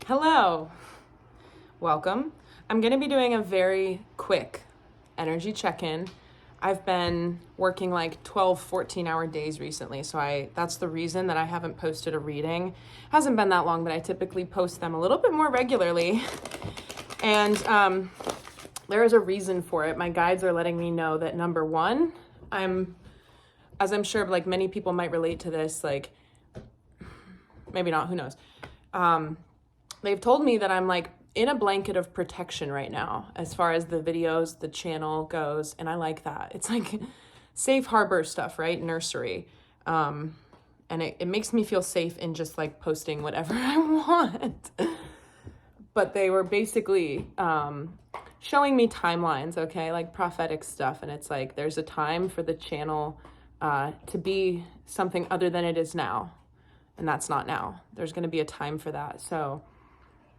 Hello, welcome. I'm going to be doing a very quick energy check-in. I've been working like 12, 14-hour days recently, so that's the reason that I haven't posted a reading. Hasn't been that long, but I typically post them a little bit more regularly. And there is a reason for it. My guides are letting me know that number one, as I'm sure like many people might relate to this, like maybe not, who knows. They've told me that I'm like in a blanket of protection right now as far as the videos, the channel goes, and I like that. It's like safe harbor stuff, right? Nursery. And it makes me feel safe in just like posting whatever I want. But they were basically showing me timelines, okay, like prophetic stuff. And it's like there's a time for the channel to be something other than it is now. And that's not now. There's going to be a time for that. So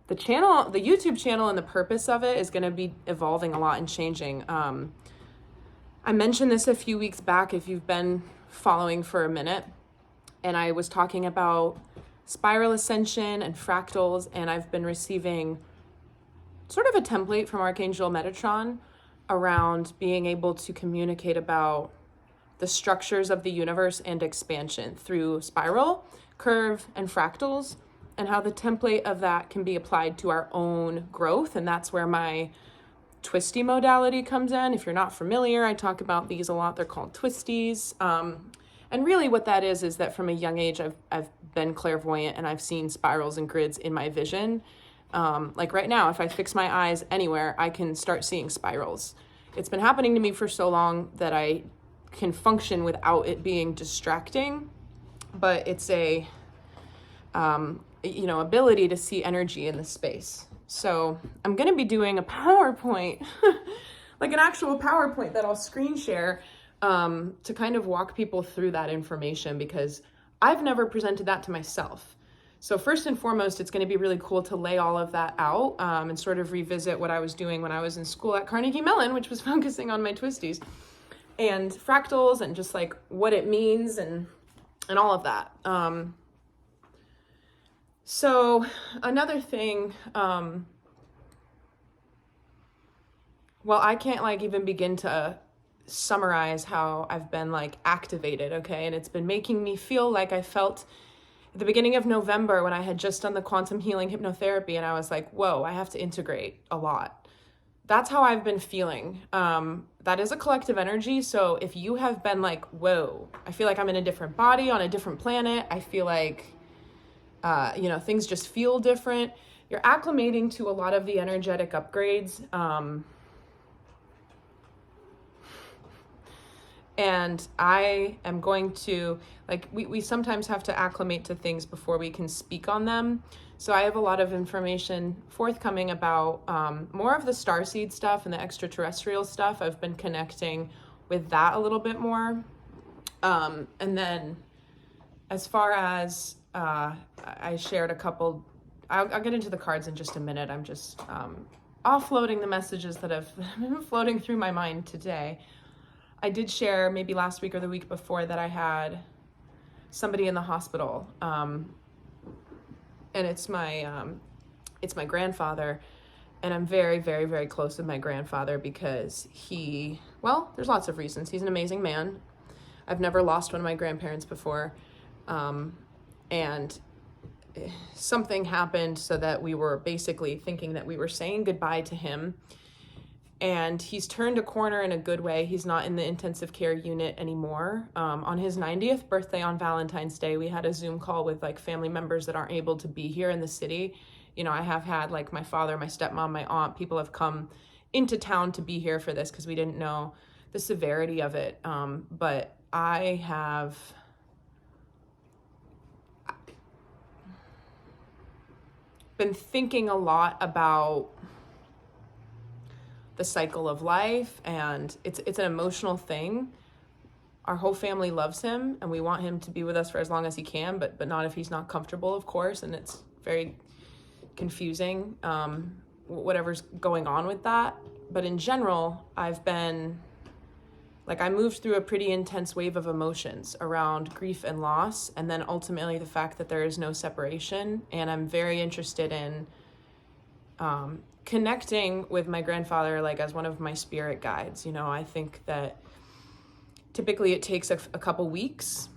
the channel, the YouTube channel and the purpose of it is going to be evolving a lot and changing. I mentioned this a few weeks back if you've been following for a minute. And I was talking about spiral ascension and fractals. And I've been receiving sort of a template from Archangel Metatron around being able to communicate about the structures of the universe and expansion through spiral, curve, and fractals, and how the template of that can be applied to our own growth. And that's where my twisty modality comes in. If you're not familiar, I talk about these a lot. They're called twisties. And really what that is that from a young age, I've been clairvoyant and I've seen spirals and grids in my vision. Like right now, if I fix my eyes anywhere, I can start seeing spirals. It's been happening to me for so long that I can function without it being distracting, but it's a ability to see energy in the space. So I'm going to be doing a PowerPoint, like an actual PowerPoint that I'll screen share to kind of walk people through that information because I've never presented that to myself. So first and foremost, it's going to be really cool to lay all of that out and sort of revisit what I was doing when I was in school at Carnegie Mellon, which was focusing on my twisties and fractals and just like what it means and all of that. So another thing, well, I can't like even begin to summarize how I've been like activated, okay? And it's been making me feel like I felt at the beginning of November when I had just done the quantum healing hypnotherapy and I was like, whoa, I have to integrate a lot. That's how I've been feeling. That is a collective energy. So if you have been like, whoa, I feel like I'm in a different body on a different planet. I feel like, things just feel different. You're acclimating to a lot of the energetic upgrades. And I am going to, like, we sometimes have to acclimate to things before we can speak on them. So I have a lot of information forthcoming about more of the starseed stuff and the extraterrestrial stuff. I've been connecting with that a little bit more. And then as far as I shared a couple, I'll get into the cards in just a minute. I'm just offloading the messages that have been floating through my mind today. I did share maybe last week or the week before that I had somebody in the hospital, and it's my grandfather, and I'm very, very, very close with my grandfather because there's lots of reasons. He's an amazing man. I've never lost one of my grandparents before, and something happened so that we were basically thinking that we were saying goodbye to him. And he's turned a corner in a good way. He's not in the intensive care unit anymore. On his 90th birthday on Valentine's Day, we had a Zoom call with like family members that aren't able to be here in the city. You know, I have had like my father, my stepmom, my aunt, people have come into town to be here for this because we didn't know the severity of it. But I have been thinking a lot about the cycle of life, and it's an emotional thing. Our whole family loves him and we want him to be with us for as long as he can, but not if he's not comfortable, of course, and it's very confusing, whatever's going on with that. But in general, I've been Like, I moved through a pretty intense wave of emotions around grief and loss, and then ultimately the fact that there is no separation. And I'm very interested in connecting with my grandfather, like, as one of my spirit guides. You know, I think that typically it takes a couple weeks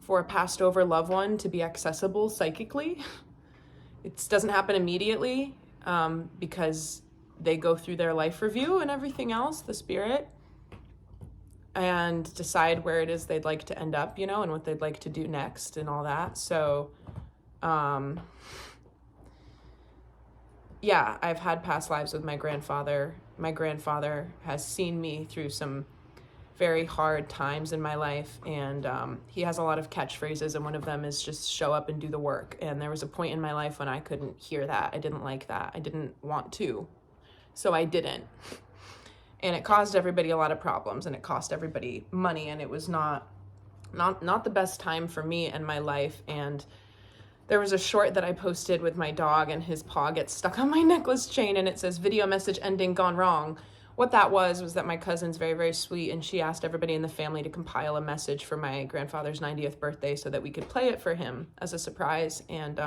for a passed over loved one to be accessible psychically. It doesn't happen immediately because they go through their life review and everything else, the spirit, and decide where it is they'd like to end up, you know, and what they'd like to do next and all that. So, yeah, I've had past lives with my grandfather. My grandfather has seen me through some very hard times in my life, and he has a lot of catchphrases, and one of them is just show up and do the work. And there was a point in my life when I couldn't hear that. I didn't like that. I didn't want to, so I didn't. And it caused everybody a lot of problems, and it cost everybody money, and it was not the best time for me and my life. And there was a short that I posted with my dog, and his paw gets stuck on my necklace chain, and it says video message ending gone wrong. What that was that my cousin's very, very sweet, and she asked everybody in the family to compile a message for my grandfather's 90th birthday so that we could play it for him as a surprise. And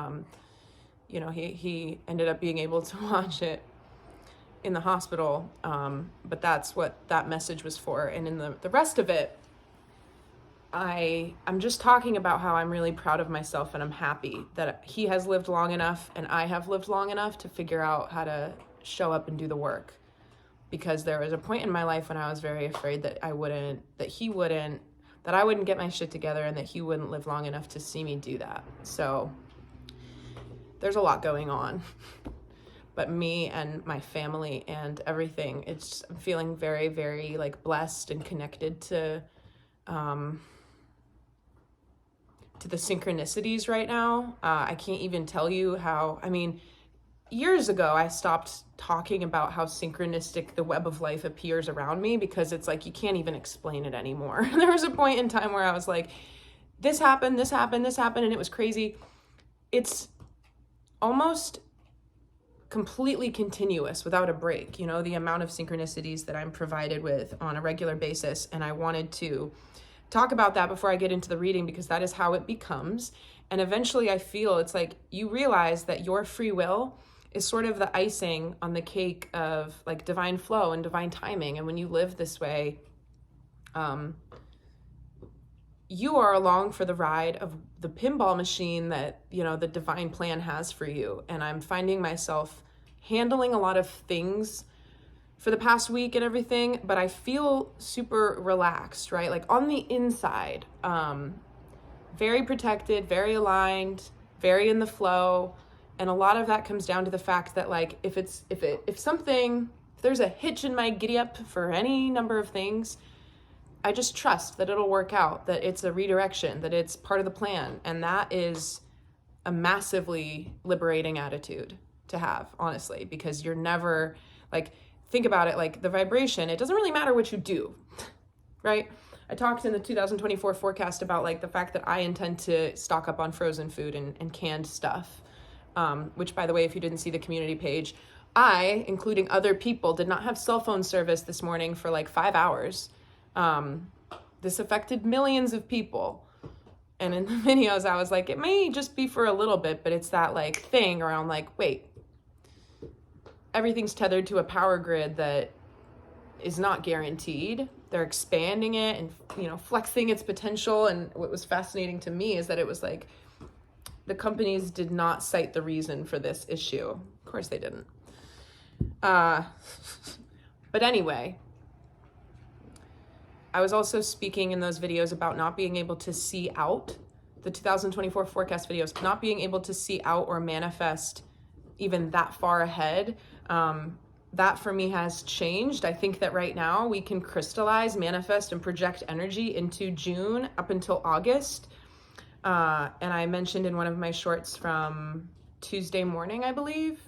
you know, he ended up being able to watch it in the hospital, but that's what that message was for. And in the rest of it, I'm just talking about how I'm really proud of myself, and I'm happy that he has lived long enough and I have lived long enough to figure out how to show up and do the work. Because there was a point in my life when I was very afraid that I wouldn't get my shit together, and that he wouldn't live long enough to see me do that. So there's a lot going on. But me and my family and everything, I'm feeling very, very like blessed and connected to the synchronicities right now. I can't even tell you how, I mean, years ago, I stopped talking about how synchronistic the web of life appears around me, because it's like, you can't even explain it anymore. There was a point in time where I was like, this happened, this happened, this happened, and it was crazy. It's almost completely continuous without a break, you know, the amount of synchronicities that I'm provided with on a regular basis. And I wanted to talk about that before I get into the reading, because that is how it becomes. And eventually I feel it's like you realize that your free will is sort of the icing on the cake of like divine flow and divine timing. And when you live this way, you are along for the ride of the pinball machine that, you know, the divine plan has for you. And I'm finding myself handling a lot of things for the past week and everything, but I feel super relaxed, right? Like on the inside, very protected, very aligned, very in the flow. And a lot of that comes down to the fact that like, if there's a hitch in my giddy up for any number of things, I just trust that it'll work out, that it's a redirection, that it's part of the plan. And that is a massively liberating attitude to have, honestly, because you're never like, think about it, like the vibration, it doesn't really matter what you do, right? I talked in the 2024 forecast about like the fact that I intend to stock up on frozen food and canned stuff, which, by the way, if you didn't see the community page, I, including other people, did not have cell phone service this morning for like 5 hours. This affected millions of people. And in the videos, I was like, it may just be for a little bit, but it's that like thing around like, wait, everything's tethered to a power grid that is not guaranteed. They're expanding it and, you know, flexing its potential. And what was fascinating to me is that it was like, the companies did not cite the reason for this issue. Of course they didn't. But anyway, I was also speaking in those videos about not being able to see out, the 2024 forecast videos, not being able to see out or manifest even that far ahead. That for me has changed. I think that right now we can crystallize, manifest, and project energy into June up until August. And I mentioned in one of my shorts from Tuesday morning, I believe,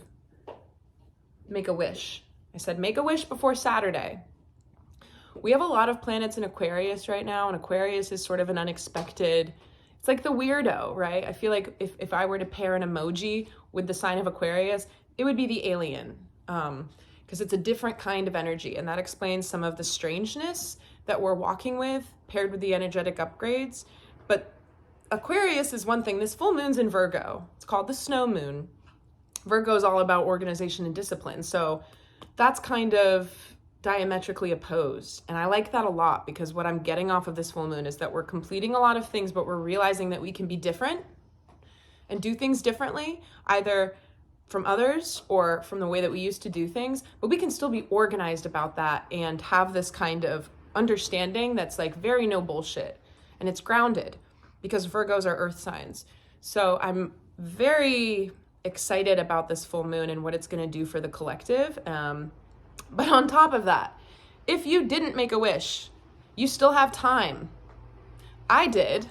make a wish. I said, make a wish before Saturday. We have a lot of planets in Aquarius right now, and Aquarius is sort of an unexpected, it's like the weirdo, right? I feel like if I were to pair an emoji with the sign of Aquarius, it would be the alien, because it's a different kind of energy, and that explains some of the strangeness that we're walking with, paired with the energetic upgrades. But Aquarius is one thing. This full moon's in Virgo. It's called the snow moon. Virgo is all about organization and discipline. So that's kind of diametrically opposed. And I like that a lot, because what I'm getting off of this full moon is that we're completing a lot of things, but we're realizing that we can be different and do things differently, either from others or from the way that we used to do things, but we can still be organized about that and have this kind of understanding that's like very no bullshit, and it's grounded, because Virgos are earth signs. So I'm very excited about this full moon and what it's going to do for the collective. But on top of that, if you didn't make a wish, you still have time. I did,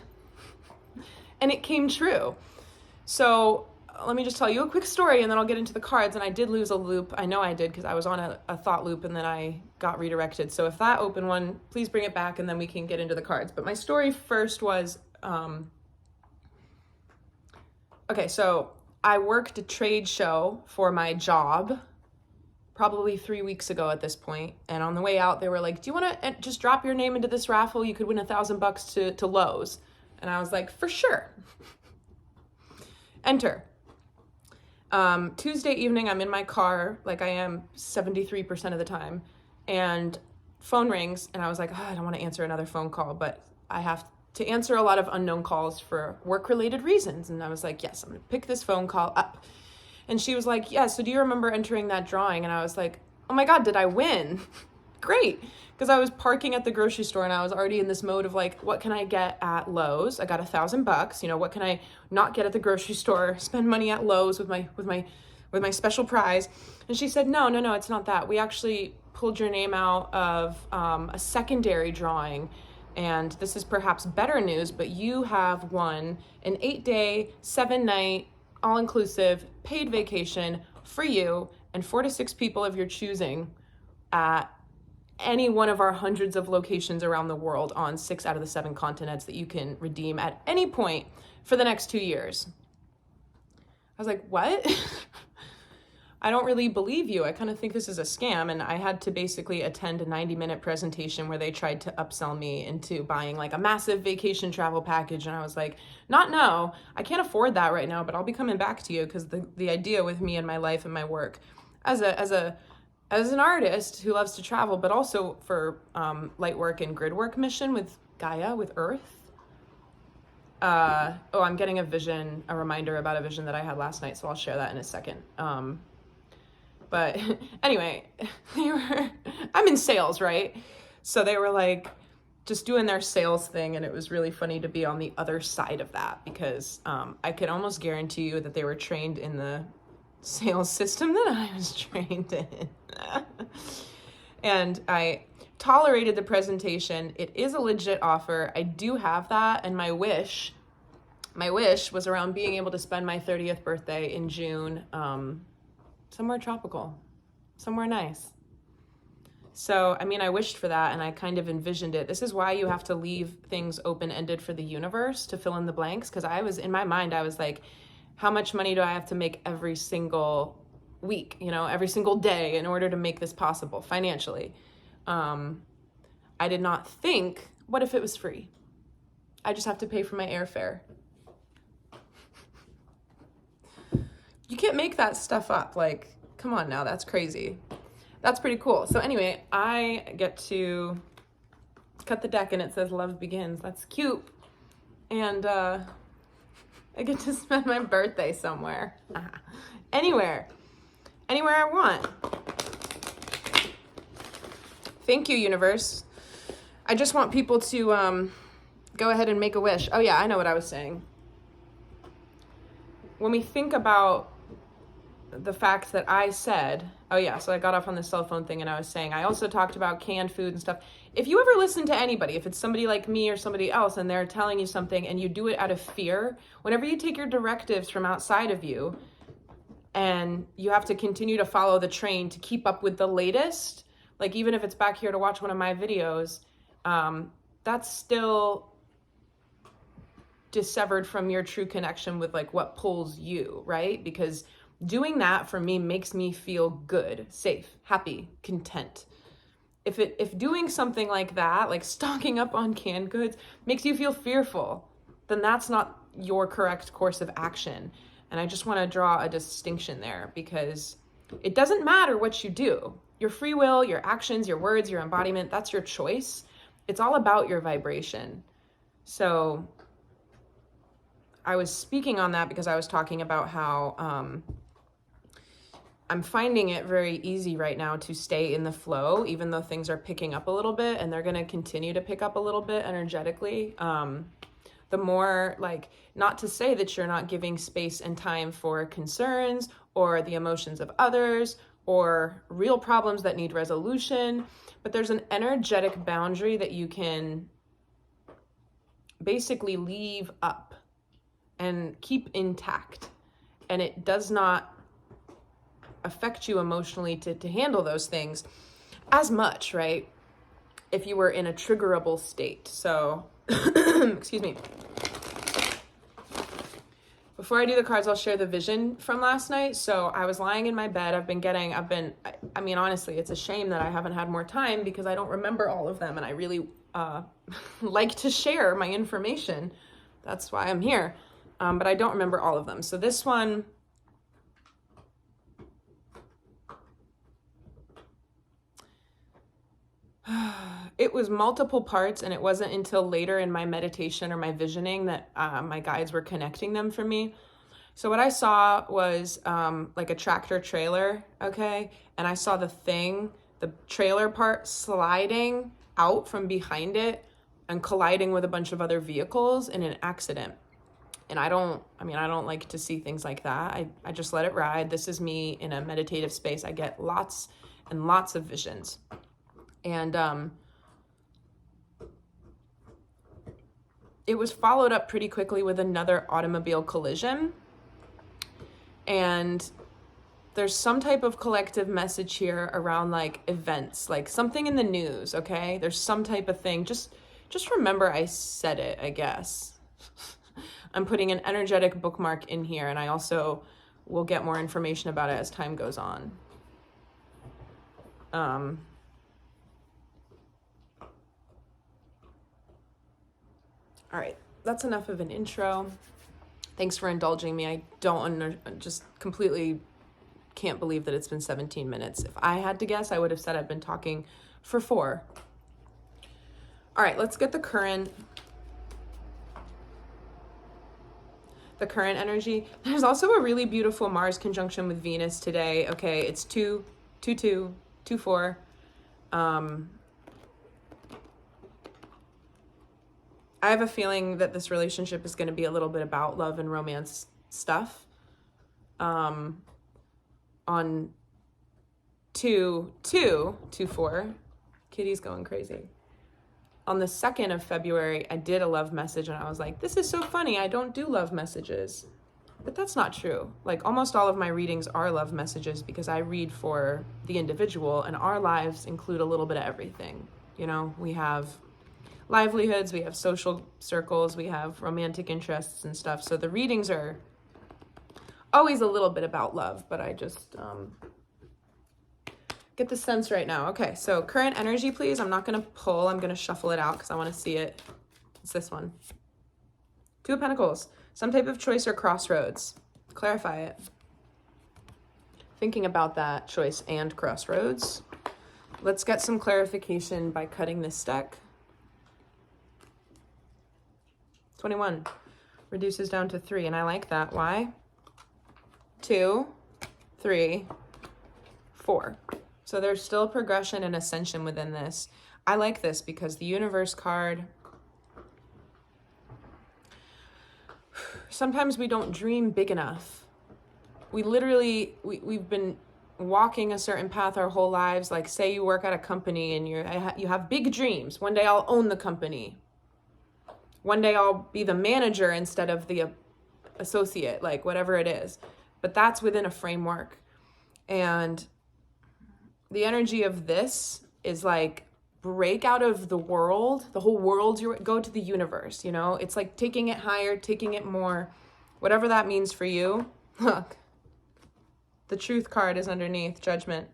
and it came true. So let me just tell you a quick story, and then I'll get into the cards. And I did lose a loop. I know I did, because I was on a thought loop and then I got redirected. So if that open one, please bring it back, and then we can get into the cards. But my story first was, okay, so I worked a trade show for my job probably 3 weeks ago at this point. And on the way out, they were like, do you want to just drop your name into this raffle? You could win $1,000 to Lowe's. And I was like, for sure. Enter. Tuesday evening, I'm in my car, like I am 73% of the time, and phone rings, and I was like, oh, I don't want to answer another phone call, but I have to answer a lot of unknown calls for work-related reasons. And I was like, yes, I'm going to pick this phone call up. And she was like, yeah, so do you remember entering that drawing? And I was like, oh my God, did I win? Great. Because I was parking at the grocery store, and I was already in this mode of like, what can I get at Lowe's? I got $1,000. You know, what can I not get at the grocery store? Spend money at Lowe's with my special prize. And she said, no, it's not that. We actually pulled your name out of a secondary drawing, and this is perhaps better news, but you have won an 8-day, 7-night, all-inclusive paid vacation for you and 4 to 6 people of your choosing at any one of our hundreds of locations around the world on 6 out of the 7 continents that you can redeem at any point for the next 2 years. I was like, what? I don't really believe you. I kind of think this is a scam. And I had to basically attend a 90-minute presentation where they tried to upsell me into buying like a massive vacation travel package. And I was like, no, I can't afford that right now, but I'll be coming back to you, because the idea with me and my life and my work as an artist who loves to travel, but also for light work and grid work mission with Gaia, with Earth. I'm getting a reminder about a vision that I had last night, so I'll share that in a second. But anyway, I'm in sales, right? So they were like just doing their sales thing, and it was really funny to be on the other side of that, because I could almost guarantee you that they were trained in the sales system that I was trained in. And I tolerated the presentation. It is a legit offer. I do have that, and my wish was around being able to spend my 30th birthday in June somewhere tropical, somewhere nice. So, I mean, I wished for that, and I kind of envisioned it. This is why you have to leave things open-ended for the universe to fill in the blanks, because in my mind, I was like, how much money do I have to make every single week, every single day in order to make this possible financially? I did not think, what if it was free? I just have to pay for my airfare. You can't make that stuff up. Like, come on now, that's crazy. That's pretty cool. So anyway, I get to cut the deck, and it says love begins. That's cute. And I get to spend my birthday somewhere. Anywhere I want. Thank you, universe. I just want people to go ahead and make a wish. Oh yeah, I know what I was saying. When we think about the fact that I said, so I got off on the cell phone thing, and I was saying, I also talked about canned food and stuff. If you ever listen to anybody, if it's somebody like me or somebody else, and they're telling you something and you do it out of fear, whenever you take your directives from outside of you and you have to continue to follow the train to keep up with the latest, like even if it's back here to watch one of my videos, that's still dissevered from your true connection with like what pulls you, right? Because doing that for me makes me feel good, safe, happy, content. if doing something like that, like stocking up on canned goods, makes you feel fearful, then that's not your correct course of action. And I just want to draw a distinction there, because it doesn't matter what you do. Your free will, your actions, your words, your embodiment, that's your choice. It's all about your vibration. So I was speaking on that because I was talking about how I'm finding it very easy right now to stay in the flow, even though things are picking up a little bit, and they're going to continue to pick up a little bit energetically. The more, like, not to say that you're not giving space and time for concerns or the emotions of others or real problems that need resolution, but there's an energetic boundary that you can basically leave up and keep intact, and it does not affect you emotionally to handle those things as much, right? If you were in a triggerable state. So, excuse me. Before I do the cards, I'll share the vision from last night. So I was lying in my bed. I mean, honestly, it's a shame that I haven't had more time because I don't remember all of them. And I really like to share my information. That's why I'm here. But I don't remember all of them. So this one, it was multiple parts, and it wasn't until later in my meditation or my visioning that my guides were connecting them for me. So what I saw was like a tractor trailer, okay? And I saw the trailer part sliding out from behind it and colliding with a bunch of other vehicles in an accident. And I don't like to see things like that. I just let it ride. This is me in a meditative space. I get lots and lots of visions. And it was followed up pretty quickly with another automobile collision. And there's some type of collective message here around like events, like something in the news, okay? There's some type of thing. Just remember I said it, I guess. I'm putting an energetic bookmark in here, and I also will get more information about it as time goes on. All right, that's enough of an intro. Thanks for indulging me. I just completely can't believe that it's been 17 minutes. If I had to guess, I would have said I've been talking for 4. All right, let's get the current energy. There's also a really beautiful Mars conjunction with Venus today. Okay, it's 2-2-2, 2-4. I have a feeling that this relationship is going to be a little bit about love and romance stuff. On 2-2-2-4, Kitty's going crazy. On the 2nd of February, I did a love message, and I was like, this is so funny. I don't do love messages. But that's not true. Like, almost all of my readings are love messages because I read for the individual, and our lives include a little bit of everything. You know, we have livelihoods, we have social circles, we have romantic interests and stuff. So the readings are always a little bit about love, but I just get the sense right now. Okay, so current energy, please. I'm not going to pull. I'm going to shuffle it out because I want to see it. It's this one. 2 of Pentacles. Some type of choice or crossroads. Clarify it. Thinking about that choice and crossroads. Let's get some clarification by cutting this deck. 21 reduces down to 3, and I like that. Why? 2, 3, 4. So there's still progression and ascension within this. I like this because the universe card, sometimes we don't dream big enough. We've been walking a certain path our whole lives. Like, say you work at a company and you have big dreams. One day I'll own the company. One day I'll be the manager instead of the associate, like whatever it is. But that's within a framework. And the energy of this is like break out of the world, the whole world, go to the universe, you know? It's like taking it higher, taking it more, whatever that means for you. Look, the truth card is underneath, Judgment.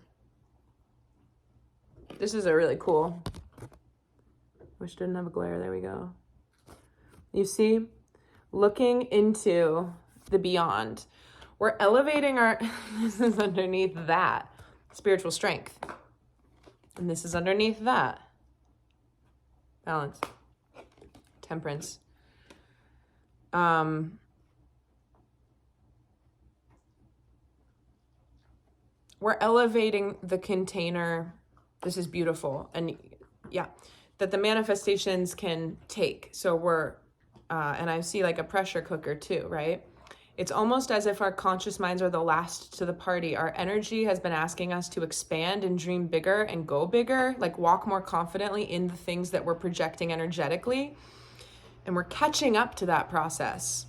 This is a really cool, wish didn't have a glare, there we go. You see, looking into the beyond, we're elevating our, this is underneath that, spiritual strength. And this is underneath that, balance, temperance. We're elevating the container. This is beautiful. And yeah, that the manifestations can take. So we're, and I see like a pressure cooker too, right? It's almost as if our conscious minds are the last to the party. Our energy has been asking us to expand and dream bigger and go bigger, like walk more confidently in the things that we're projecting energetically. And we're catching up to that process.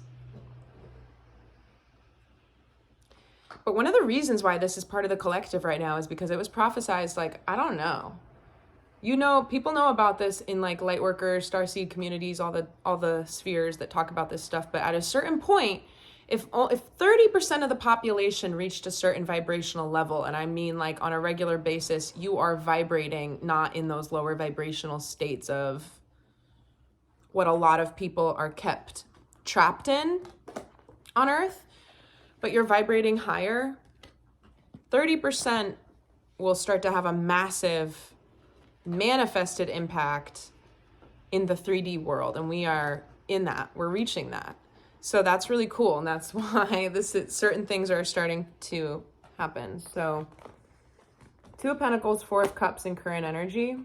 But one of the reasons why this is part of the collective right now is because it was prophesized, like, I don't know. You know, people know about this in like light workers, starseed communities, all the spheres that talk about this stuff. But at a certain point, if 30% of the population reached a certain vibrational level, and I mean like on a regular basis, you are vibrating not in those lower vibrational states of what a lot of people are kept trapped in on Earth, but you're vibrating higher, 30% will start to have a massive manifested impact in the 3D world. And we are in that, we're reaching that. So that's really cool. And that's why certain things are starting to happen. So 2 of Pentacles, 4 of Cups in current energy.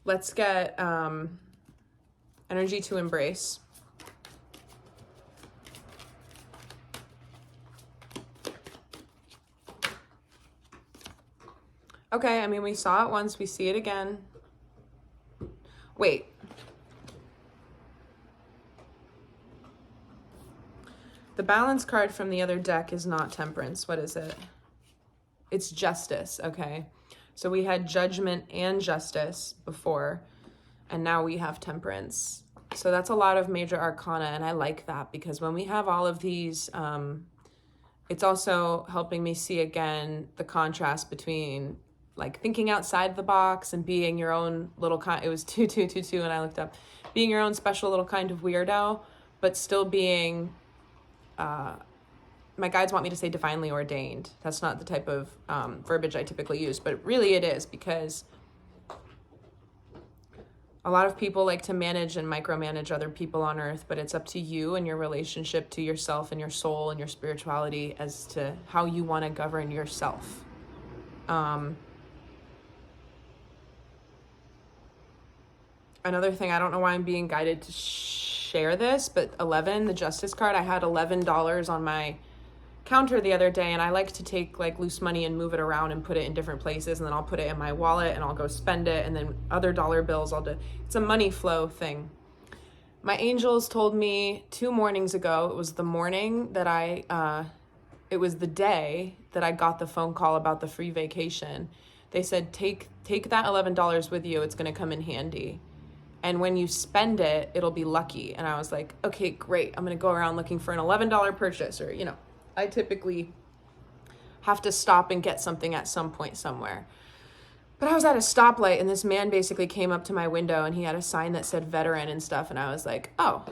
Let's get energy to embrace. Okay, I mean, we saw it once, we see it again. Wait. The balance card from the other deck is not temperance. What is it? It's justice, okay. So we had judgment and justice before, and now we have temperance. So that's a lot of major arcana, and I like that because when we have all of these, it's also helping me see again the contrast between like thinking outside the box and being your own little kind. It was 2222 and I looked up being your own special little kind of weirdo, but still being, my guides want me to say divinely ordained. That's not the type of verbiage I typically use, but really it is, because a lot of people like to manage and micromanage other people on Earth, but it's up to you and your relationship to yourself and your soul and your spirituality as to how you want to govern yourself. Another thing, I don't know why I'm being guided to share this, but 11, the Justice card, I had $11 on my counter the other day, and I like to take like loose money and move it around and put it in different places, and then I'll put it in my wallet and I'll go spend it, and then other dollar bills I'll do. It's a money flow thing. My angels told me 2 mornings ago, it was the morning that it was the day that I got the phone call about the free vacation. They said, take that $11 with you, it's gonna come in handy. And when you spend it, it'll be lucky. And I was like, okay, great. I'm going to go around looking for an $11 purchase, or, you know, I typically have to stop and get something at some point somewhere. But I was at a stoplight and this man basically came up to my window and he had a sign that said veteran and stuff. And I was like, oh,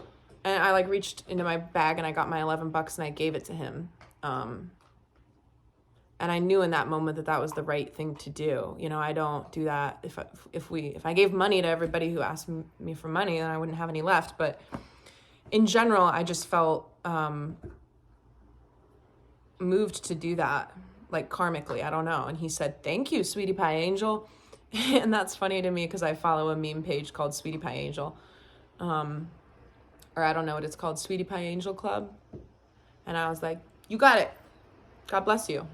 and I like reached into my bag and I got my $11 and I gave it to him. And I knew in that moment that that was the right thing to do. You know, I don't do that. If I gave money to everybody who asked me for money, then I wouldn't have any left. But in general, I just felt moved to do that, like karmically. I don't know. And he said, "Thank you, Sweetie Pie Angel." And that's funny to me because I follow a meme page called Sweetie Pie Angel, or I don't know what it's called, Sweetie Pie Angel Club. And I was like, "You got it. God bless you."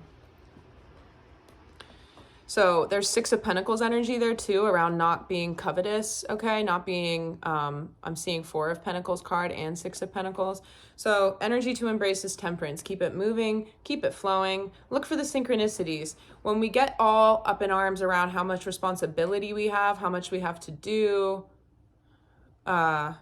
So there's 6 of Pentacles energy there too, around not being covetous, okay? Not being, I'm seeing 4 of Pentacles card and 6 of Pentacles. So energy to embrace is temperance. Keep it moving, keep it flowing. Look for the synchronicities. When we get all up in arms around how much responsibility we have, how much we have to do, I'm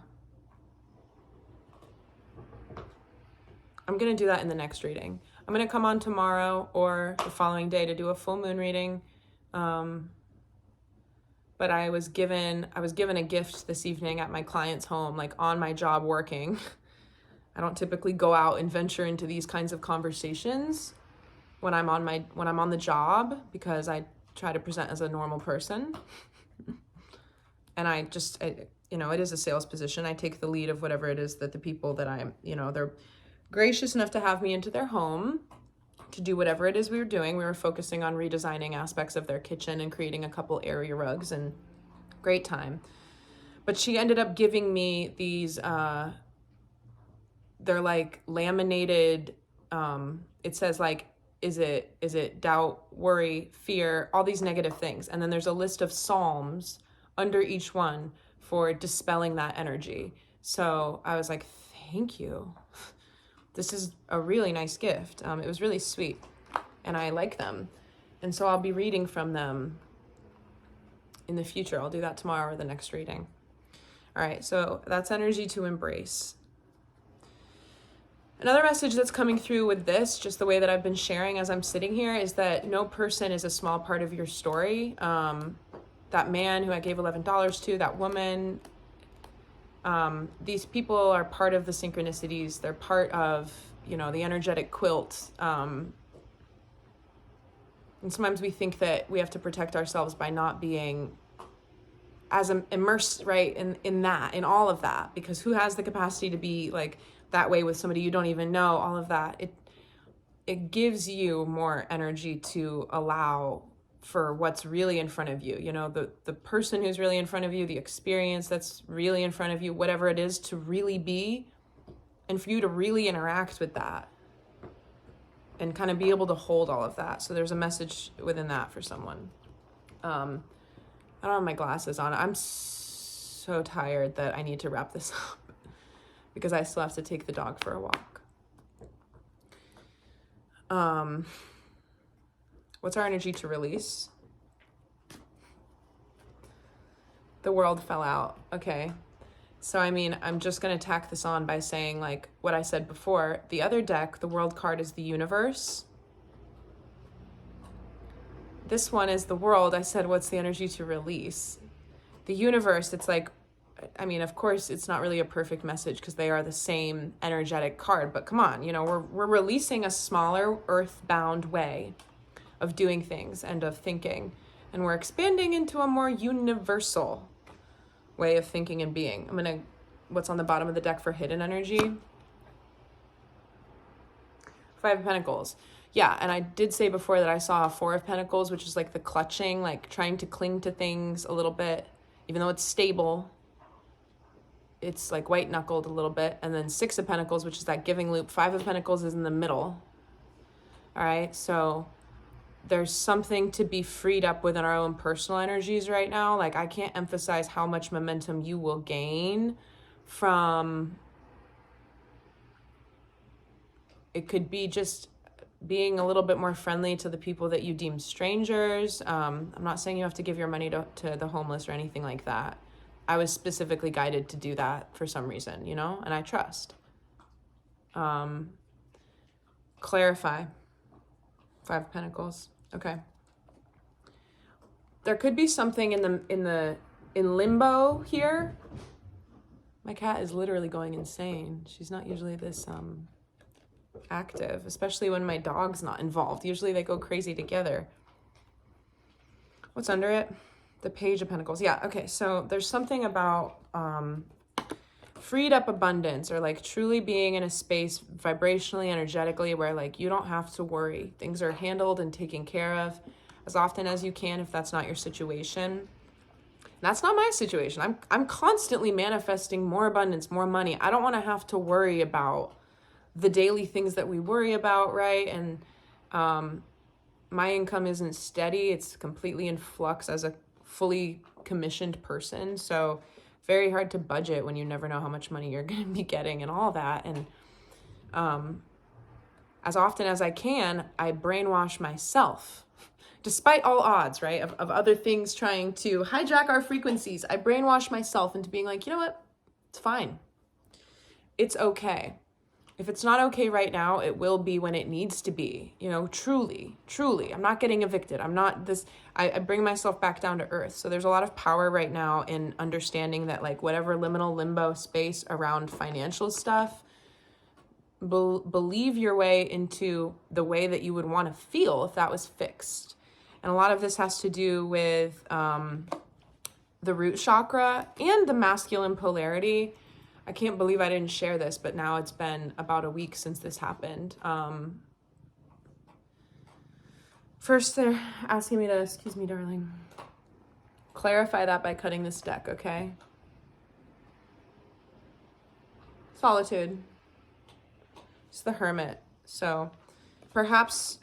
gonna do that in the next reading. I'm going to come on tomorrow or the following day to do a full moon reading. But I was given a gift this evening at my client's home, like on my job working. I don't typically go out and venture into these kinds of conversations when I'm on the job, because I try to present as a normal person. And it is a sales position. I take the lead of whatever it is that the people that they're gracious enough to have me into their home to do whatever it is we were doing. We were focusing on redesigning aspects of their kitchen and creating a couple area rugs, and great time. But she ended up giving me these, they're like laminated, it says like, is it doubt, worry, fear, all these negative things. And then there's a list of Psalms under each one for dispelling that energy. So I was like, thank you. This is a really nice gift. It was really sweet, and I like them. And so I'll be reading from them in the future. I'll do that tomorrow or the next reading. All right, so that's energy to embrace. Another message that's coming through with this, just the way that I've been sharing as I'm sitting here, is that no person is a small part of your story. That man who I gave $11 to, that woman, these people are part of the synchronicities. They're part of, the energetic quilt. And sometimes we think that we have to protect ourselves by not being as immersed, right, in all of that, because who has the capacity to be like that way with somebody you don't even know, all of that. It gives you more energy to allow for what's really in front of you, the person who's really in front of you, the experience that's really in front of you, whatever it is, to really be, and for you to really interact with that and kind of be able to hold all of that. So there's a message within that for someone. I don't have my glasses on. I'm so tired that I need to wrap this up because I still have to take the dog for a walk. What's our energy to release? The world fell out. Okay. So, I'm just going to tack this on by saying, like what I said before, the other deck, the world card, is the universe. This one is the world. I said, what's the energy to release? The universe, it's like, of course, it's not really a perfect message because they are the same energetic card, but come on, we're releasing a smaller earthbound way of doing things and of thinking, and we're expanding into a more universal way of thinking and being. What's on the bottom of the deck for hidden energy? 5 of Pentacles. Yeah, and I did say before that I saw a 4 of Pentacles, which is like the clutching, like trying to cling to things a little bit, even though it's stable. It's like white knuckled a little bit. And then 6 of Pentacles, which is that giving loop. 5 of Pentacles is in the middle. All right, so there's something to be freed up within our own personal energies right now. Like, I can't emphasize how much momentum you will gain from, it could be just being a little bit more friendly to the people that you deem strangers. I'm not saying you have to give your money to the homeless or anything like that. I was specifically guided to do that for some reason, and I trust. Clarify. 5 of Pentacles. Okay. There could be something in limbo here. My cat is literally going insane. She's not usually this active, especially when my dog's not involved. Usually they go crazy together. What's under it? The Page of Pentacles. Yeah, okay. So there's something about freed up abundance, or like truly being in a space vibrationally, energetically, where like you don't have to worry. Things are handled and taken care of as often as you can if that's not your situation. That's not my situation. I'm constantly manifesting more abundance, more money. I don't want to have to worry about the daily things that we worry about, right? And my income isn't steady. It's completely in flux as a fully commissioned person. So very hard to budget when you never know how much money you're going to be getting and all that. And as often as I can, I brainwash myself, despite all odds, right, of other things trying to hijack our frequencies. I brainwash myself into being like, you know what? It's fine. It's okay. If it's not okay right now, it will be when it needs to be, you know, truly, truly. I'm not getting evicted. I'm not this, I bring myself back down to earth. So there's a lot of power right now in understanding that, like, whatever liminal limbo space around financial stuff, believe your way into the way that you would want to feel if that was fixed. And a lot of this has to do with the root chakra and the masculine polarity. I can't believe I didn't share this, but now it's been about a week since this happened. First, they're asking me to, excuse me, darling, clarify that by cutting this deck, okay? Solitude. It's the Hermit. So perhaps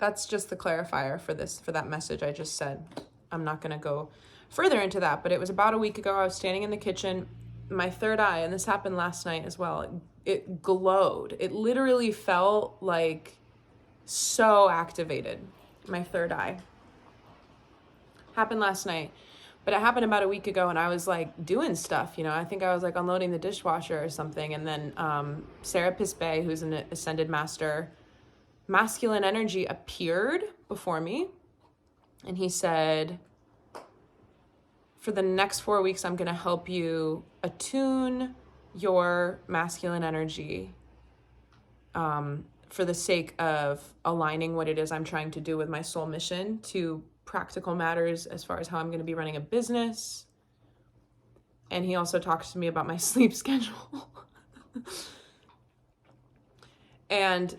that's just the clarifier for this, for that message I just said. I'm not going to go further into that, but it was about a week ago. I was standing in the kitchen. My third eye, and this happened last night as well, it glowed. It literally felt like so activated. My third eye happened last night, but it happened about a week ago, and I was like doing stuff, you know. I think I was like unloading the dishwasher or something, and then Sarah Pisbay, who's an ascended master, masculine energy, appeared before me, and he said, for the next 4 weeks, I'm going to help you attune your masculine energy for the sake of aligning what it is I'm trying to do with my soul mission to practical matters as far as how I'm going to be running a business. And he also talks to me about my sleep schedule. And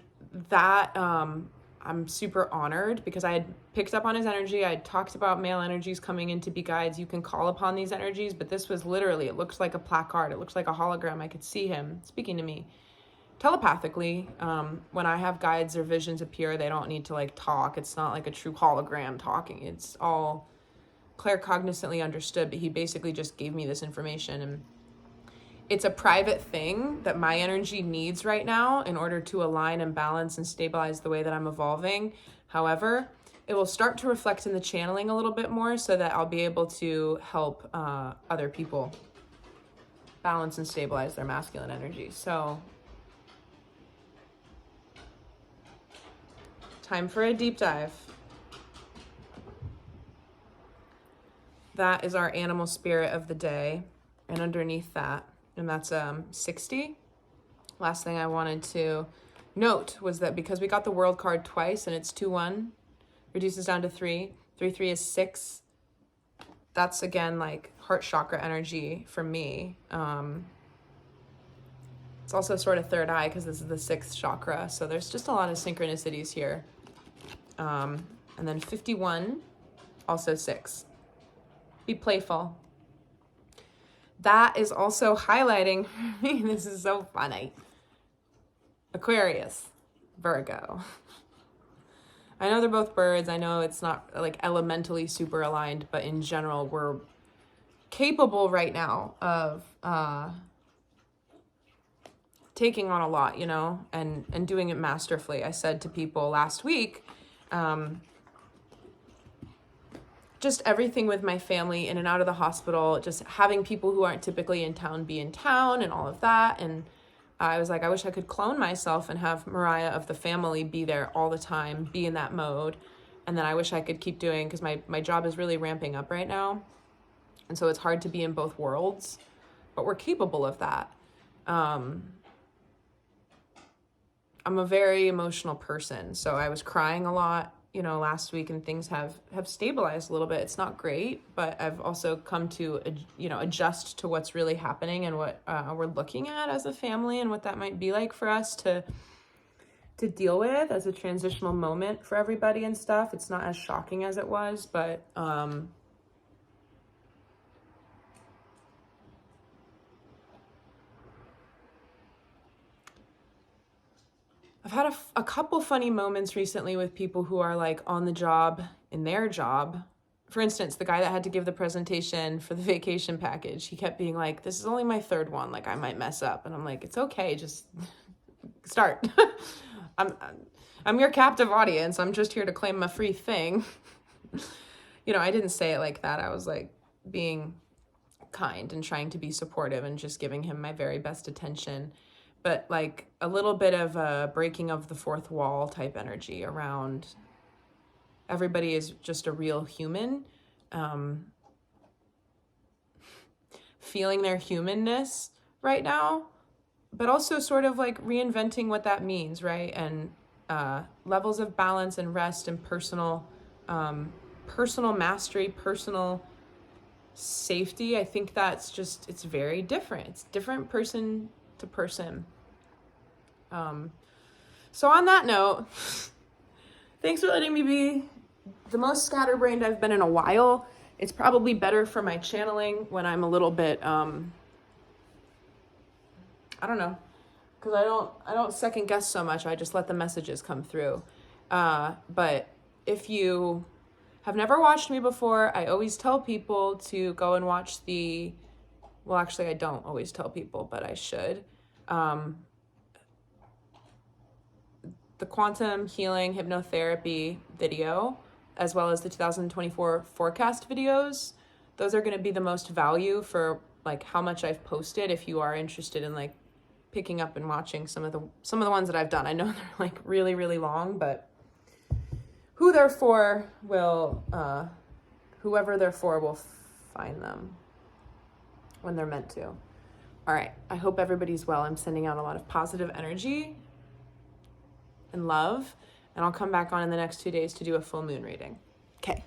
that I'm super honored because I had picked up on his energy. I had talked about male energies coming in to be guides. You can call upon these energies, but this was literally, it looked like a placard. It looks like a hologram. I could see him speaking to me telepathically. When I have guides or visions appear, they don't need to like talk. It's not like a true hologram talking. It's all claircognizantly understood, but he basically just gave me this information, and it's a private thing that my energy needs right now in order to align and balance and stabilize the way that I'm evolving. However, it will start to reflect in the channeling a little bit more so that I'll be able to help other people balance and stabilize their masculine energy. So, time for a deep dive. That is our animal spirit of the day. And underneath that, and that's 60. Last thing I wanted to note was that because we got the world card twice and it's 2-1, reduces down to 3. 3-3 is 6. That's again like heart chakra energy for me. It's also sort of third eye because this is the 6th chakra. So there's just a lot of synchronicities here. And then 51, also 6. Be playful. That is also highlighting for me. This is so funny. Aquarius, Virgo. I know they're both birds. I know it's not like elementally super aligned, but in general, we're capable right now of taking on a lot, you know, and doing it masterfully. I said to people last week, just everything with my family in and out of the hospital, just having people who aren't typically in town be in town and all of that. And I was like, I wish I could clone myself and have Mariah of the family be there all the time, be in that mode. And then I wish I could keep doing, because my job is really ramping up right now. And so it's hard to be in both worlds, but we're capable of that. I'm a very emotional person. So I was crying a lot, you know, last week, and things have stabilized a little bit. It's not great, but I've also come to, you know, adjust to what's really happening and what we're looking at as a family and what that might be like for us to deal with as a transitional moment for everybody and stuff. It's not as shocking as it was, but I've had a couple funny moments recently with people who are like on the job in their job. For instance, the guy that had to give the presentation for the vacation package, he kept being like, this is only my 3rd one. Like, I might mess up. And I'm like, it's okay. Just start. I'm your captive audience. I'm just here to claim a free thing. You know, I didn't say it like that. I was like being kind and trying to be supportive and just giving him my very best attention. but like a little bit of a breaking of the fourth wall type energy around everybody is just a real human, feeling their humanness right now, but also sort of like reinventing what that means, right? And levels of balance and rest and personal mastery, personal safety. I think that's just, it's very different. It's different person to person. So on that note, thanks for letting me be the most scatterbrained I've been in a while. It's probably better for my channeling when I'm a little bit, I don't know, because I don't second guess so much. I just let the messages come through. But if you have never watched me before, I always tell people to go and watch well, actually I don't always tell people, but I should. The quantum healing hypnotherapy video, as well as the 2024 forecast videos. Those are going to be the most value for like how much I've posted. If you are interested in like picking up and watching some of the ones that I've done, I know they're like really, really long, but who they're for will, whoever they're for will find them when they're meant to. All right. I hope everybody's well. I'm sending out a lot of positive energy and love, and I'll come back on in the next 2 days to do a full moon reading. Okay.